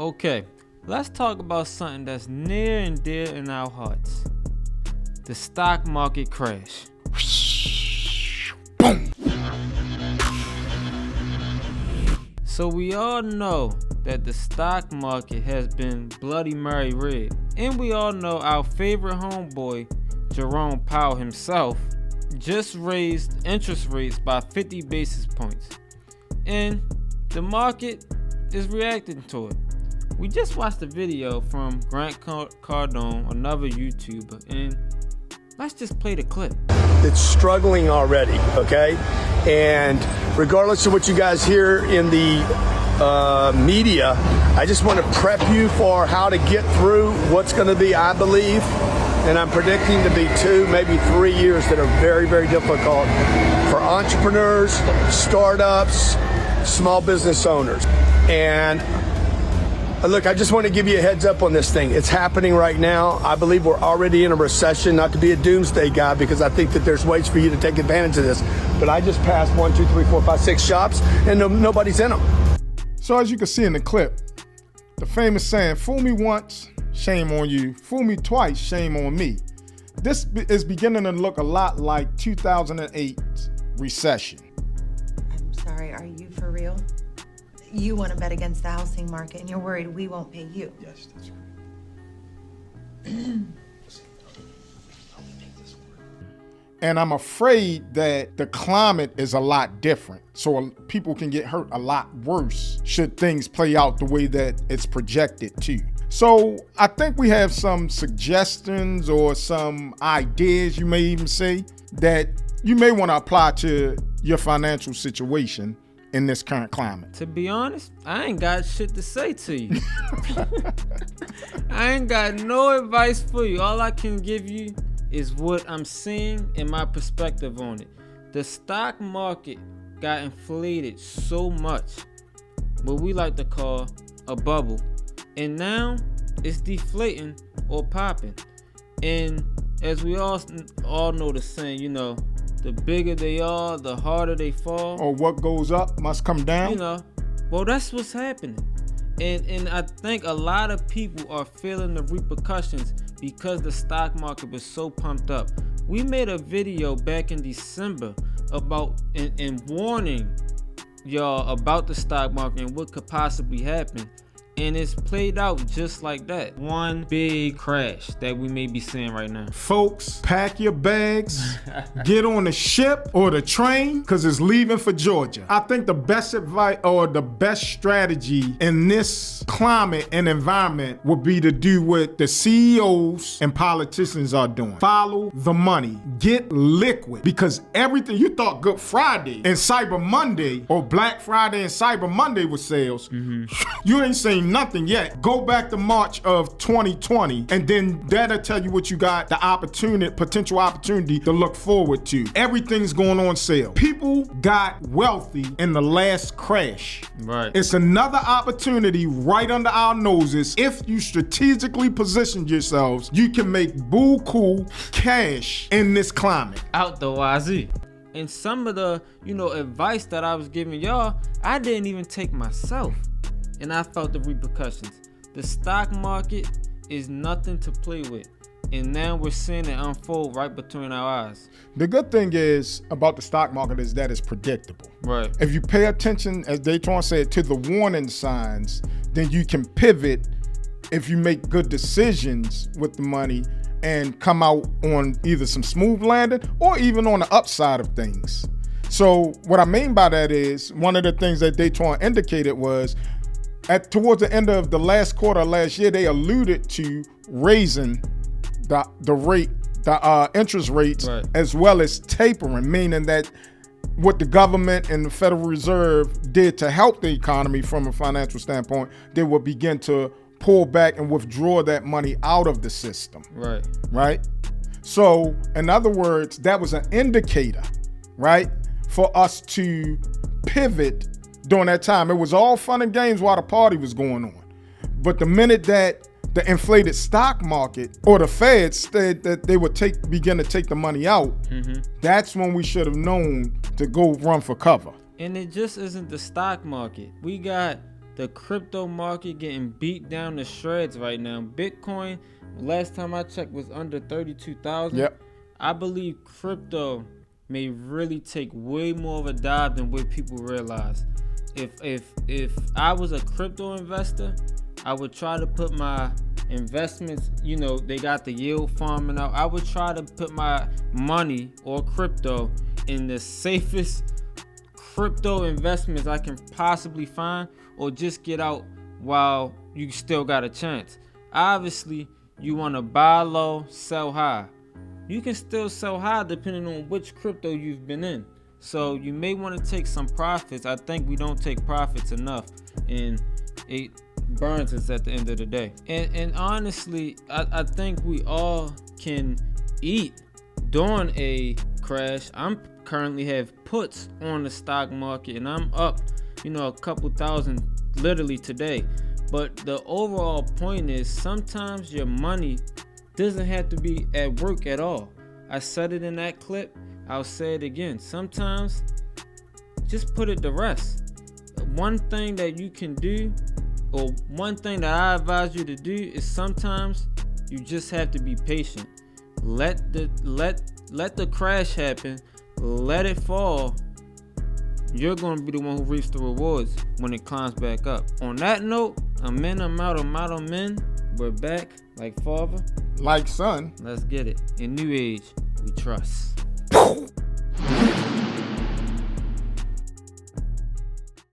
Okay, let's talk about something that's near and dear in our hearts. The stock market crash. Boom! So we all know that the stock market has been Bloody Mary red. And we all know our favorite homeboy, Jerome Powell himself, just raised interest rates by 50 basis points. And the market is reacting to it. We just watched a video from Grant Cardone, another YouTuber, and let's just play the clip. It's struggling already, okay? And regardless of what you guys hear in the media, I just want to prep you for how to get through what's going to be, I believe, and I'm predicting to be 2, maybe 3 years that are very, very difficult for entrepreneurs, startups, small business owners. And look, I just want to give you a heads up on this thing. It's happening right now. I believe we're already in a recession, not to be a doomsday guy, because I think that there's ways for you to take advantage of this. But I just passed 1, 2, 3, 4, 5, 6 shops, and nobody's in them. So as you can see in the clip, the famous saying, fool me once, shame on you. Fool me twice, shame on me. This is beginning to look a lot like 2008 recession. I'm sorry, are you for real? You want to bet against the housing market and you're worried we won't pay you. Yes, that's right. And I'm afraid that the climate is a lot different. So people can get hurt a lot worse should things play out the way that it's projected to. So I think we have some suggestions or some ideas, you may even say, that you may want to apply to your financial situation in this current climate. To be honest, I ain't got shit to say to you. I ain't got no advice for you. All I can give you is what I'm seeing and my perspective on it. The stock market got inflated so much, what we like to call a bubble, and now it's deflating or popping. And as we all know the saying, you know, the bigger they are, the harder they fall. Or what goes up must come down. You know, well, that's what's happening. And I think a lot of people are feeling the repercussions because the stock market was so pumped up. We made a video back in December about and warning y'all about the stock market and what could possibly happen. And it's played out just like that. One big crash that we may be seeing right now. Folks, pack your bags, get on the ship or the train, because it's leaving for Georgia. I think the best advice or the best strategy in this climate and environment would be to do what the CEOs and politicians are doing. Follow the money. Get liquid. Because everything you thought Good Friday and Cyber Monday or Black Friday and Cyber Monday was sales, you ain't saying nothing yet. Go back to March of 2020 and then that'll tell you what you got, the opportunity, potential opportunity to look forward to. Everything's going on sale. People got wealthy in the last crash. Right. It's another opportunity right under our noses. If you strategically position yourselves, you can make buku cash in this climate. Out the wazoo. And some of the, advice that I was giving y'all, I didn't even take myself. And I felt the repercussions. The stock market is nothing to play with. And now we're seeing it unfold right between our eyes. The good thing is about the stock market is that it's predictable. Right. If you pay attention, as Datwan said, to the warning signs, then you can pivot if you make good decisions with the money and come out on either some smooth landing or even on the upside of things. So what I mean by that is one of the things that Datwan indicated was towards the end of the last quarter of last year, they alluded to raising the interest rates, right, as well as tapering, meaning that what the government and the Federal Reserve did to help the economy from a financial standpoint, they will begin to pull back and withdraw that money out of the system. Right. Right. So in other words, that was an indicator, right, for us to pivot during that time. It was all fun and games while the party was going on. But the minute that the inflated stock market or the Fed said that they would begin to take the money out, that's when we should have known to go run for cover. And it just isn't the stock market. We got the crypto market getting beat down to shreds right now. Bitcoin, last time I checked, was under 32,000. Yep. I believe crypto may really take way more of a dive than what people realize. If I was a crypto investor, I would try to put my investments, you know, they got the yield farming out. I would try to put my money or crypto in the safest crypto investments I can possibly find, or just get out while you still got a chance. Obviously, you want to buy low, sell high. You can still sell high depending on which crypto you've been in. So you may want to take some profits. I think we don't take profits enough, and it burns us at the end of the day. And honestly, I think we all can eat during a crash. I'm currently have puts on the stock market, and I'm up, you know, a couple thousand literally today. But the overall point is, sometimes your money doesn't have to be at work at all. I said it in that clip, I'll say it again. Sometimes just put it to rest. One thing that you can do, or one thing that I advise you to do, is sometimes you just have to be patient. Let the crash happen, let it fall. You're going to be the one who reaps the rewards when it climbs back up. On that note, I'm in, I'm out, I'm out, I'm in. We're back like father, Like son. let's get it. In New Age, we trust.